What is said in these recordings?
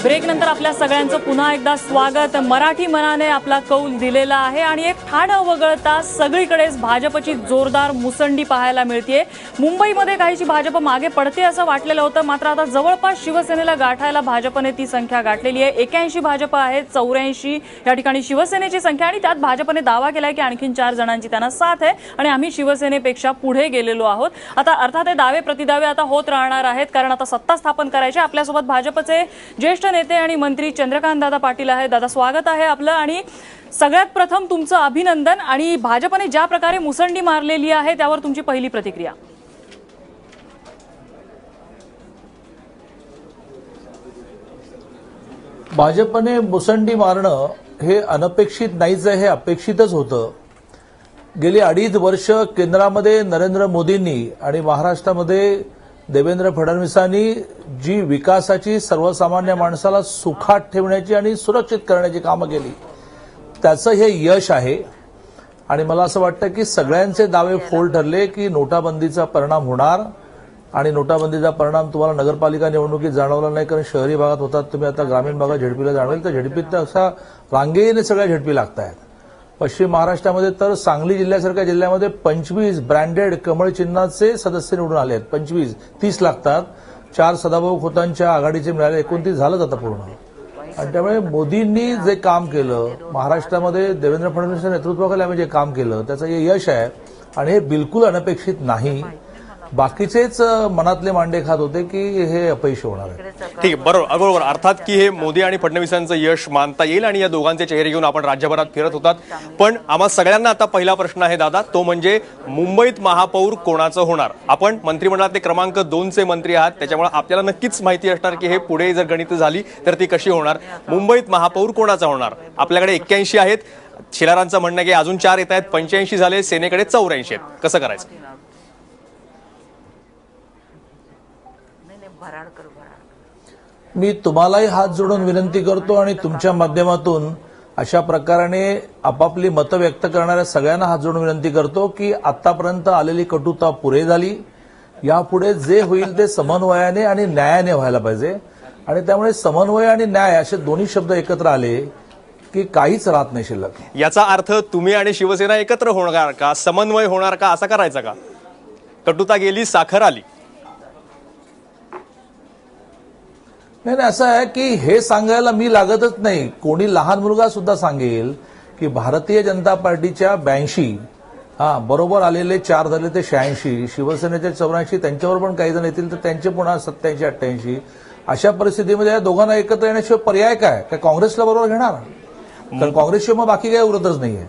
Break नंतर आपल्या सगळ्यांचं पुन्हा एकदा स्वागत। मराठी मनाने आपला कौल दिलेला आहे आणि एक ठाणं वगळता सगळीकडेच भाजपची जोरदार मुसंडी पाहायला मिळते। मुंबईमध्ये काहीशी भाजप मागे पडते असं वाटलेलं होतं, मात्र आता जवळपास शिवसेनेला गाठायला भाजपने ती संख्या गाठलेली आहे। 81 भाजप आहेत, 84 या ठिकाणी शिवसेनेची संख्या आणि त्यात भाजपने दावा केलाय की आणखीन 4 जणांची त्यांना साथ आहे आणि आम्ही शिवसेनेपेक्षा पुढे गेलेलो आहोत। आता अर्थात हे दावे प्रतिदावे आता होत राहणार आहेत, कारण आता सत्ता स्थापन करायची। आपल्यासोबत भाजपचे ज्येष्ठ नेते आणि मंत्री चंद्रकांत दादा पाटील आहे। दादा, स्वागत आहे आपलं। आणि सगळ्यात प्रथम तुमचं अभिनंदन। आणि भाजपने ज्या प्रकारे मुसंडी मारलेली आहे त्यावर तुमची पहिली प्रतिक्रिया? भाजपने मुसंडी मारणं हे अनपेक्षित नाहीच आहे, हे अपेक्षितच होतं। गेली 2.5 वर्ष केंद्रामध्ये नरेंद्र मोदींनी आणि महाराष्ट्रामध्ये देवेंद्र फडणवीसांनी जी विकासाची, सर्वसामान्य माणसाला सुखात ठेवण्याची आणि सुरक्षित करण्याची कामं केली, त्याचं हे यश आहे। आणि मला असं वाटतं की सगळ्यांचे दावे फोल ठरले की नोटाबंदीचा परिणाम होणार आणि नोटाबंदीचा परिणाम तुम्हाला नगरपालिका निवडणुकीत जाणवला नाही, कारण शहरी भागात होतात। तुम्ही आता ग्रामीण भागात झेडपीला जाणवेल तर झेडपीत असा रांगेने सगळ्या झेडपी लागत आहेत। पश्चिम महाराष्ट्रामध्ये तर सांगली जिल्ह्यासारख्या जिल्ह्यामध्ये 25 ब्रँडेड कमळ चिन्हाचे सदस्य निवडून आले आहेत। 25, 30 लागतात। 4 सदाभाऊ खोतांच्या आघाडीचे मिळाले, 29 झालंच आता पूर्ण। आणि त्यामुळे मोदींनी जे काम केलं, महाराष्ट्रामध्ये देवेंद्र फडणवीस नेतृत्वाखाली आम्ही जे काम केलं, त्याचं हे यश आहे आणि हे बिलकुल अनपेक्षित नाही। बाकीचेच मनातले मांडे खात होते की हे अपयशी होणार आहे। ठीक आहे, बरोबर। अर्थात की हे मोदी आणि फडणवीसांचं यश मानता येईल आणि या दोघांचे चेहरे घेऊन आपण राज्यभरात फिरत होतात। पण आम्हा सगळ्यांना आता पहिला प्रश्न आहे दादा, तो म्हणजे मुंबईत महापौर कोणाचं होणार? आपण मंत्रिमंडळातले क्रमांक 2चे मंत्री आहात, त्याच्यामुळे आपल्याला नक्कीच माहिती असणार की हे पुढे जर गणित झाली तर ती कशी होणार। मुंबईत महापौर कोणाचा होणार? आपल्याकडे 81 आहेत, शिलारांचं म्हणणं आहे की अजून 4 येत आहेत, 85 झाले, सेनेकडे 84 आहेत। कसं करायचं? मी तुम्हालाही हात जोडून विनंती करतो आणि तुमच्या माध्यमातून अशा प्रकाराने आपापली मतं व्यक्त करणाऱ्या सगळ्यांना हात जोडून विनंती करतो की आतापर्यंत आलेली कटुता पुरे झाली। यापुढे जे होईल ते समन्वयाने आणि न्यायाने व्हायला पाहिजे आणि त्यामुळे समन्वय आणि न्याय असे दोन्ही शब्द एकत्र आले की काहीच राहत नाही शिल्लक। याचा अर्थ तुम्ही आणि शिवसेना एकत्र होणार का, समन्वय होणार का, असा करायचा का? कटुता गेली, साखर आली। नाही, असं आहे की हे सांगायला मी लागतच नाही। कोणी लहान मुलगा सुद्धा सांगेल की भारतीय जनता पार्टीच्या 82 बरोबर आलेले 4 झाले ते 86, शिवसेनेचे 84, त्यांच्यावर पण काही जण येतील तर त्यांचे पुन्हा 87, 88। अशा परिस्थितीमध्ये या दोघांना एकत्र येण्याशिवाय पर्याय काय काँग्रेसला बरोबर घेणार? कारण काँग्रेसशिवाय मग बाकी काही उरतच नाहीये।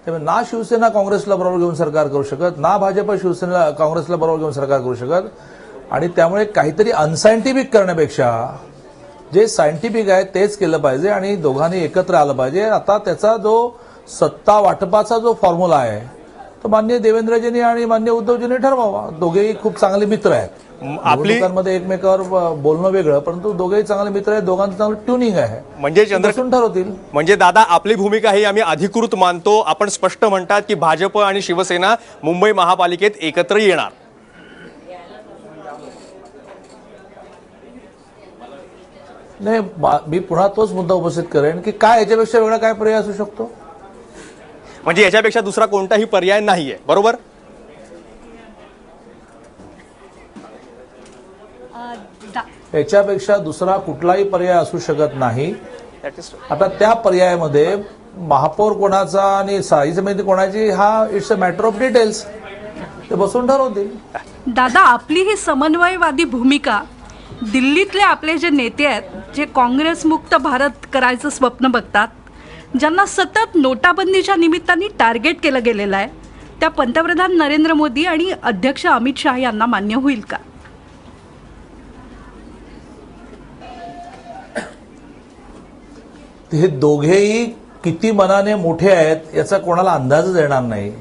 त्यामुळे ना शिवसेना काँग्रेसला बरोबर घेऊन सरकार करू शकत, ना भाजप शिवसेनेला काँग्रेसला बरोबर घेऊन सरकार करू शकत। आणि त्यामुळे काहीतरी अनसायंटिफिक करण्यापेक्षा जे सायंटिफिक आहे तेच केलं पाहिजे आणि दोघांनी एकत्र आलं पाहिजे। आता त्याचा जो सत्ता वाटपाचा जो फॉर्म्युला आहे तो माननीय देवेंद्रजींनी आणि माननीय उद्धवजींनी ठरवावा। दोघेही खूप चांगले मित्र आहेत। निवडणुकांमध्ये एकमेकावर बोलणं वेगळं, परंतु दोघेही चांगले मित्र आहेत, दोघांचं चांगलं ट्युनिंग आहे, म्हणजे चंद्रकांत ठरवतील। म्हणजे दादा, आपली भूमिका ही आम्ही अधिकृत मानतो। आपण स्पष्ट म्हणतात की भाजप आणि शिवसेना मुंबई महापालिकेत एकत्र येणार। नाही, मी पुन्हा तोच मुद्दा उपस्थित करेन की काय याच्यापेक्षा वेगळा काय पर्याय असू शकतो? म्हणजे याच्यापेक्षा दुसरा कोणताही पर्याय नाहीये, बरोबर? याच्यापेक्षा दुसरा कुठलाही पर्याय असू शकत नाही। आता त्या पर्यायामध्ये महापौर कोणाचा आणि स्थायी समिती कोणाची हा it's a matter of details, ते बसून ठरवतील। दादा, आपली ही समन्वयवादी भूमिका दिल्लीतले आपले जे नेते आहेत, जे काँग्रेस मुक्त भारत करायचं स्वप्न बघतात, ज्यांना सतत नोटाबंदीच्या निमित्ताने टार्गेट केलं गेलेलं आहे, त्या पंतप्रधान नरेंद्र मोदी आणि अध्यक्ष अमित शहा यांना मान्य होईल का? हे दोघेही किती मनाने मोठे आहेत याचा कोणाला अंदाजच येणार नाही।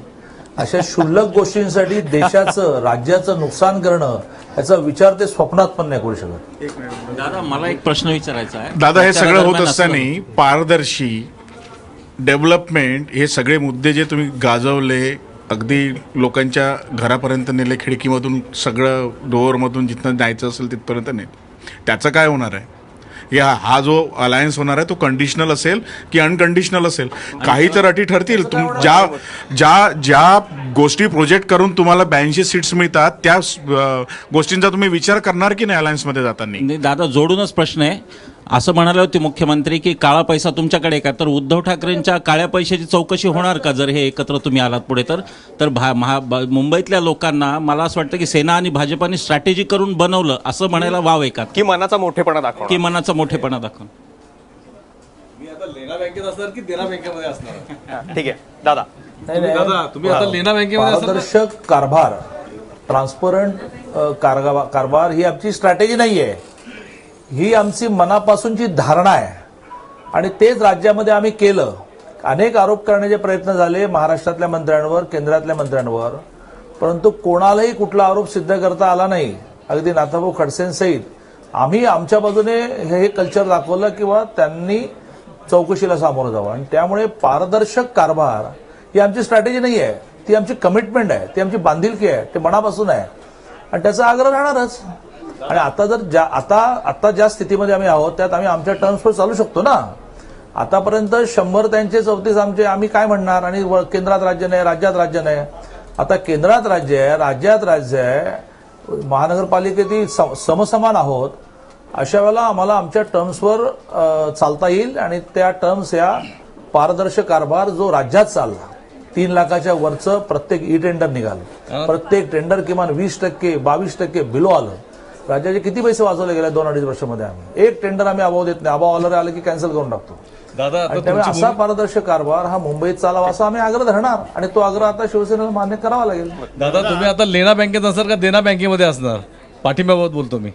अशा क्षुल्लक गोष्टींसाठी देशाचं, राज्याचं नुकसान करणं याचा विचार ते स्वप्नात पण नाही करू शकत। दादा, मला एक प्रश्न विचारायचा आहे। दादा, हे सगळं होत असताना पारदर्शी डेव्हलपमेंट हे सगळे मुद्दे जे तुम्ही गाजवले, अगदी लोकांच्या घरापर्यंत नेले, खिडकीमधून सगळं डोअरमधून जिथं जायचं असेल तिथपर्यंत नेले, त्याचं काय होणार आहे? हा जो अलायन्स होणार आहे तो कंडिशनल असेल की अनकंडिशनल असेल? काही तर अटी ठरतील. ज्या गोष्टी प्रोजेक्ट करून तुम्हाला 82 सीट्स मिळतात त्या गोष्टींचा तुम्ही विचार करणार की नाही अलायन्समध्ये जाताना? नाही दादा, जोडूनच प्रश्न आहे. असं म्हणाले होते मुख्यमंत्री की काळा पैसा तुमच्याकडे का, तर उद्धव ठाकरेंच्या काळ्या पैशाची चौकशी होणार का जर हे एकत्र तुम्ही आलात पुढे? तर मुंबईतल्या लोकांना मला असं वाटतं की सेना आणि भाजपाने स्ट्रॅटेजी करून बनवलं असं म्हणायला वाव आहे का? की मनाचा मोठेपणा दाखवा, की मनाचा मोठेपणा दाखवून. मी आता लेना बँकेत असणार की देना बँकेमध्ये असणार? ठीक आहे दादा. दादा तुम्ही आता लेना बँकेमध्ये असणार? पारदर्शक कारभार, ट्रान्सपरंट कारभार ही आमची स्ट्रॅटेजी नाही आहे, ही आमची मनापासूनची धारणा आहे आणि तेच राज्यामध्ये आम्ही केलं. अनेक आरोप करण्याचे प्रयत्न झाले महाराष्ट्रातल्या मंत्र्यांवर, केंद्रातल्या मंत्र्यांवर, परंतु कोणालाही कुठला आरोप सिद्ध करता आला नाही. अगदी नाथाभाऊ खडसेंसहित आम्ही आमच्या बाजूने हे कल्चर दाखवलं किंवा त्यांनी चौकशीला सामोरं जावं. आणि त्यामुळे पारदर्शक कारभार ही आमची स्ट्रॅटेजी नाही आहे, ती आमची कमिटमेंट आहे, ती आमची बांधिलकी आहे, ते मनापासून आहे आणि त्याचा आग्रह राहणारच. आणि आता जर आता ज्या स्थितीमध्ये आम्ही आहोत त्यात आम्ही आमच्या टर्म्सवर चालू शकतो ना. आतापर्यंत 100 त्यांचे 34 आमचे, आम्ही काय म्हणणार? आणि केंद्रात राज्य नाही, राज्यात राज्य नाही. आता केंद्रात राज्य आहे, राज्यात राज्य आहे, महानगरपालिकेतील समसमान आहोत. अशा वेळेला आम्हाला आमच्या टर्म्सवर चालता येईल आणि त्या टर्म्स या पारदर्शक कारभार जो राज्यात चालला, 3 लाखाच्या वरचं प्रत्येक ई टेंडर निघालं, प्रत्येक टेंडर किमान 20%, 22% बिलो आलं. राज्याचे किती पैसे वाचवले गेले 2-2.5 वर्षामध्ये? आम्ही एक टेंडर आम्ही अभाव देत नाही, अभाव आलं की कॅन्सल करून टाकतो. दादा आणि त्यामुळे असा पारदर्शक कारभार हा मुंबईत चालावा असा आम्ही आग्रह धरणार आणि तो आग्रह आता शिवसेनेला मान्य करावा लागेल. दादा तुम्ही आता लेना बँकेत असणार का देना बँकेमध्ये असणार? पाठिंब्याबाबत बोलतो मी.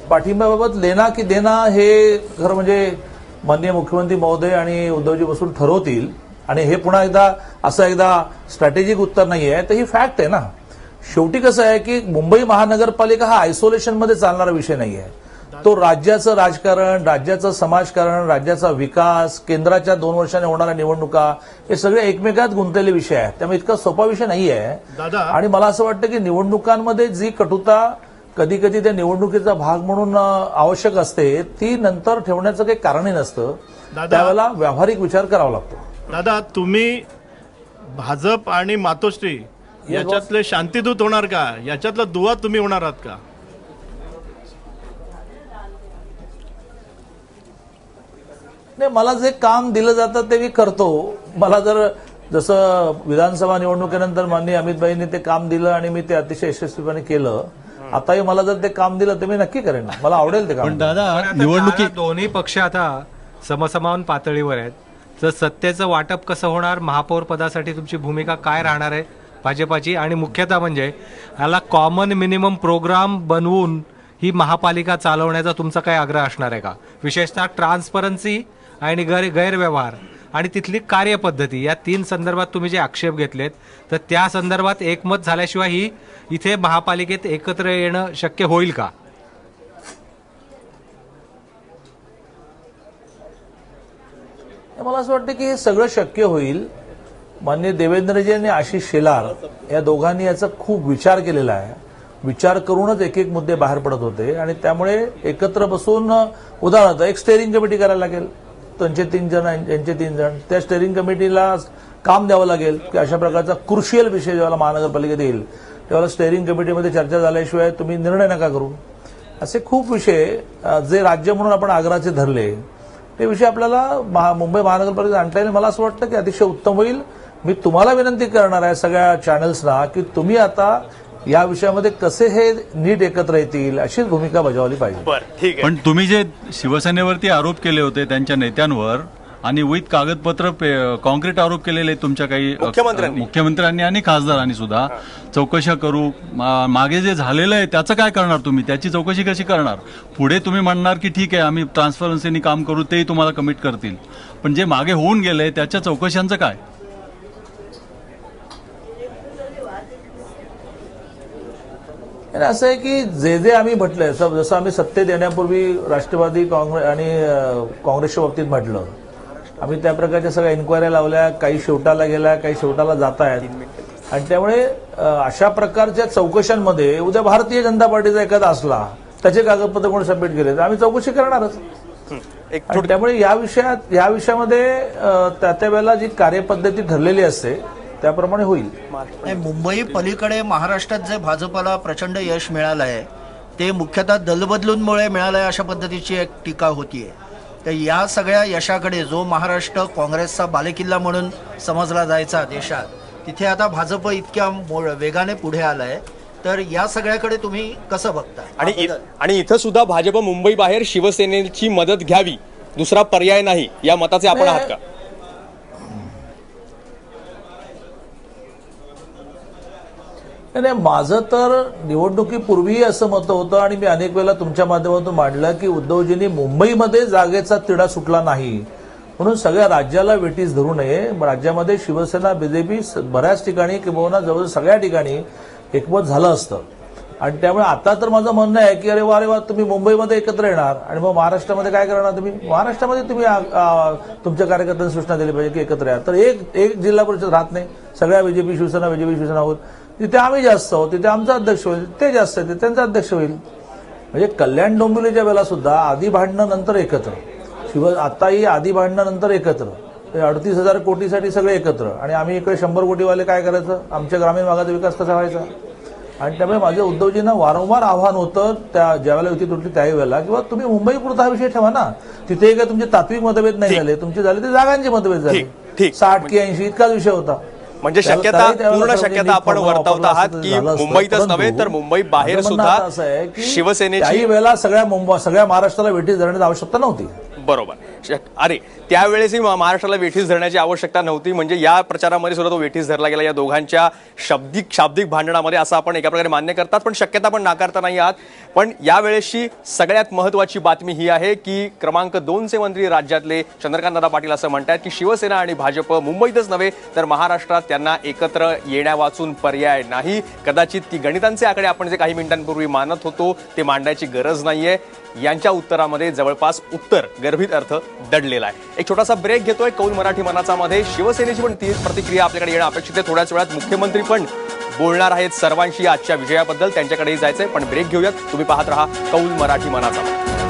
पाठिंब्याबाबत लेना की देना हे खरं म्हणजे माननीय मुख्यमंत्री महोदय आणि उद्धवजी बसून ठरवतील. आणि हे पुन्हा एकदा स्ट्रॅटेजिक उत्तर नाही आहे, तर ही फॅक्ट आहे ना. शेवटी कसं आहे की मुंबई महानगरपालिका हा आयसोलेशनमध्ये चालणारा विषय नाही आहे. तो राज्याचं राजकारण, राज्याचं समाजकारण, राज्याचा विकास, केंद्राच्या 2 वर्षांनी होणाऱ्या निवडणुका, हे सगळे एकमेकात गुंतलेले विषय आहेत. त्यामुळे इतका सोपा विषय नाही आहे. आणि मला असं वाटतं की निवडणुकांमध्ये जी कटुता कधी कधी त्या निवडणुकीचा भाग म्हणून आवश्यक असते, ती नंतर ठेवण्याचं काही कारणही नसतं. त्यावेळेला व्यावहारिक विचार करावा लागतो. दादा तुम्ही भाजप आणि मातोश्री याच्यातले शांतिदूत होणार का? याच्यातला दुवा तुम्ही होणार आहात का? नाही, मला जे काम दिलं जातं ते मी करतो. मला जर जसं विधानसभा निवडणुकीनंतर माननीय अमितभाईंनी ते काम दिलं आणि मी ते अतिशय यशस्वीपणे केलं, आताही मला जर ते काम दिलं तर मी नक्की करेन. मला आवडेल ते काम. पण दादा निवडणुकी दोन्ही पक्ष आता समसमान पातळीवर आहेत, तर सत्तेचं वाटप कसं होणार? महापौर पदासाठी तुमची भूमिका काय राहणार आहे भाजपाची? आणि मुख्यतः म्हणजे याला कॉमन मिनिमम प्रोग्राम बनवून ही महापालिका चालवण्याचा तुमचा काय आग्रह असणार आहे का? विशेषतः ट्रान्सपरन्सी आणि गैरव्यवहार आणि तिथली कार्यपद्धती या 3 संदर्भात तुम्ही जे आक्षेप घेतलेत, तर त्या संदर्भात एकमत झाल्याशिवाय ही इथे महापालिकेत एकत्र येणं शक्य होईल का? मला असं वाटतं की हे सगळं शक्य होईल. माननीय देवेंद्रजी आणि आशिष शेलार या दोघांनी याचा खूप विचार केलेला आहे. विचार करूनच एक मुद्दे बाहेर पडत होते आणि त्यामुळे एकत्र बसून उदाहरणार्थ एक स्टेअरिंग कमिटी करायला लागेल. त्यांचे 3 जण, यांचे 3 जण, त्या स्टेअरिंग कमिटीला काम द्यावं लागेल की अशा प्रकारचा क्रुशियल विषय जेव्हा महानगरपालिकेत येईल तेव्हा स्टेअरिंग कमिटीमध्ये चर्चा झाल्याशिवाय तुम्ही निर्णय नका करू. असे खूप विषय जे राज्य म्हणून आपण आग्रहाचे धरले ते विषय आपल्याला मुंबई महानगरपालिकेत आणता येईल. मला असं वाटतं की अतिशय उत्तम होईल. मी तुम्हाला विनंती करणार आहे सगळ्या चॅनल्सना की तुम्ही आता या विषयामध्ये कसे हे नीट एकत्र येतील अशीच भूमिका बजावली पाहिजे. बरं, ठीक आहे. पण तुम्ही जे शिवसेनेवरती आरोप केले होते त्यांच्या नेत्यांवर आणि विथ कागदपत्र कॉन्क्रीट आरोप केलेले तुमच्या काही मुख्यमंत्र्यांनी आणि खासदारांनी सुद्धा, चौकशा करू, मागे जे झालेलं आहे त्याचं काय करणार तुम्ही? त्याची चौकशी कशी करणार? पुढे तुम्ही म्हणणार की ठीक आहे आम्ही ट्रान्सपरन्सीनी काम करू, तेही तुम्हाला कमिट करतील, पण जे मागे होऊन गेले त्याच्या चौकशांचं काय? आणि असं आहे की जे जे आम्ही म्हटलंय जसं आम्ही सत्तेत येण्यापूर्वी राष्ट्रवादी काँग्रेस आणि काँग्रेसच्या बाबतीत म्हटलं, आम्ही त्या प्रकारच्या सगळ्या इन्क्वायऱ्या लावल्या, काही शेवटाला गेल्या, काही शेवटाला जात आहेत. आणि त्यामुळे अशा प्रकारच्या चौकशांमध्ये उद्या भारतीय जनता पार्टीचा एखादा असला, त्याचे कागदपत्र कोणी सबमिट केले तर आम्ही चौकशी करणारच. आणि त्यामुळे या विषयामध्ये त्या वेळेला जी कार्यपद्धती ठरलेली असते त्याप्रमाणे होईल. मुंबई पलीकडे महाराष्ट्रात जे भाजपला प्रचंड यश मिळालं आहे ते मुख्यतः दलबदलूंमुळे मिळालं आहे अशा पद्धतीची एक टीका होतीये. तर या सगळ्या यशाकडे जो महाराष्ट्र काँग्रेसचा बालेकिल्ला म्हणून समजला जायचा देशात, तिथे आता भाजप इतक्या वेगाने पुढे आलाय, तर या सगळ्याकडे तुम्ही कसं बघता? आणि इथं सुद्धा भाजप मुंबई बाहेर शिवसेनेची मदत घ्यावी, दुसरा पर्याय नाही, या मताचे आपण आहात का? नाही, माझं तर निवडणुकीपूर्वीही असं मत होतं आणि मी अनेक वेळेला तुमच्या माध्यमातून मांडलं की उद्धवजींनी मुंबईमध्ये जागेचा तिढा सुटला नाही म्हणून सगळ्या राज्याला वेठीस धरू नये. राज्यामध्ये शिवसेना बीजेपी बऱ्याच ठिकाणी किंवा जवळ सगळ्या ठिकाणी एकमत झालं असतं. आणि त्यामुळे आता तर माझं म्हणणं आहे की अरे वा तुम्ही मुंबईमध्ये एकत्र येणार आणि मग महाराष्ट्रामध्ये काय करणार? तुम्ही महाराष्ट्रामध्ये तुम्ही तुमच्या कार्यकर्त्यांनी सूचना दिली पाहिजे की एकत्र या. तर एक जिल्हा परिषद राहत नाही, सगळ्या बीजेपी शिवसेना होत, तिथे आम्ही जास्त आहोत, तिथे आमचा अध्यक्ष होईल, ते जास्त आहे त्यांचा अध्यक्ष होईल. म्हणजे कल्याण डोंबिवलीच्या वेळेला सुद्धा आधी भांडणं नंतर एकत्र, आताही आधी भांडणं नंतर एकत्र, 38,000 कोटीसाठी सगळे एकत्र, आणि आम्ही इकडे 100 कोटीवाले काय करायचं? आमच्या ग्रामीण भागाचा विकास कसा व्हायचा? आणि त्यामुळे माझ्या उद्धवजींना वारंवार आव्हान होतं त्या ज्यावेळेला युती तुटली त्याही वेळेला, किंवा तुम्ही मुंबई पुरता हा विषय ठेवा ना, तिथे काय तुमचे तात्विक मतभेद नाही झाले, तुमचे झाले ते जागांचे मतभेद झाले, 60 की 80 इतकाच विषय होता. म्हणजे पूर्ण शक्यता आपण वर्तवत आहात की मुंबईतच नव्हे तर मुंबई बाहेर सुद्धा शिवसेनेची काही वेळेला सगळ्या महाराष्ट्राला वेठीस धरण्याची आवश्यकता नव्हती. बरोबर. अरे त्यावेळेसही महाराष्ट्राला वेठीस धरण्याची आवश्यकता नव्हती, म्हणजे या प्रचारामध्ये सुद्धा तो वेठीस धरला गेला या दोघांच्या शाब्दिक भांडणामध्ये, असं आपण एका प्रकारे मान्य करतात, पण शक्यता पण नाकारता नाही आहात. पण यावेळेसची सगळ्यात महत्वाची बातमी ही आहे की क्रमांक 2चे मंत्री राज्यातले चंद्रकांतदादा पाटील असं म्हणतात की शिवसेना आणि भाजप मुंबईतच नव्हे तर महाराष्ट्रात त्यांना एकत्र येण्यावाचून पर्याय नाही. कदाचित ती गणितांचे आकडे आपण जे काही मिनिटांपूर्वी मानत होतो ते मांडायची गरज नाहीये. यांच्या उत्तरामध्ये जवळपास उत्तर गर्भित अर्थ दडलेला आहे. एक छोटासा ब्रेक घेतोय कौल मराठी मनाचा मध्ये. शिवसेनेची पण ती प्रतिक्रिया आपल्याकडे येणं अपेक्षित आहे. थोड्याच वेळात मुख्यमंत्री पण बोलणार आहेत सर्वांशी आजच्या विजयाबद्दल, त्यांच्याकडेही जायचंय, पण ब्रेक घेऊयात. तुम्ही पाहत रहा कौल मराठी मनाचा.